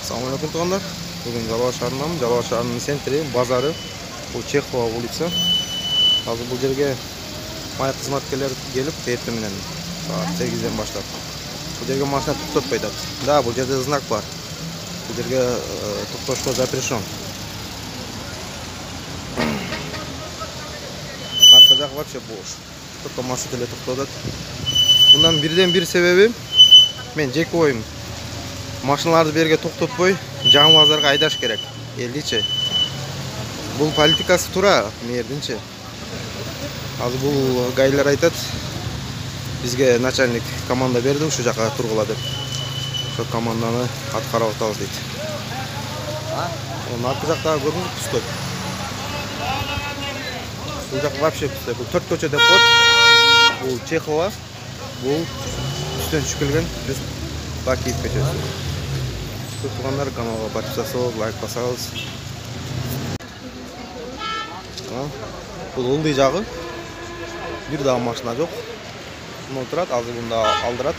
Assalamu alaikum туугандар. Бүгүн Жалал шаарындамын. Жалал шаарынын центри, базары. Бул Чехова улица. Азыр бул жерге май кызматкерлери келип, эртең менен саат 8ден баштап. Бул жерге машина токтотпой атат. Да, бул жерде знак бар. Бул жерге токтошко запрещен. Арка жак вообще бош. Только машина эле токтотот. Мындан бирден бир себеби мен жеке оюм. Машиналарды берге токтотпой, жаңы базарга айдаш керек. Элдичи. Бул политикасы тура, мердинчи. Азыр бул гайлар айтат, бизге начальник команда берди, ушу жака тургула деп. Ошо команданы аткарып атабыз дейт. Аркы жакта көрдүңүз, пустой. Бул жак вообще пустой. Бул 4 көчө деп коет. Бул Чехова, бул үстөн түшүп келген Бакиев көчөсү. Тугандар, каналга подписасаңыз, лайк басаңыз. Бул ылдый жагы. Бир дагы машина жок. Мына турат, азыр мында алдырат.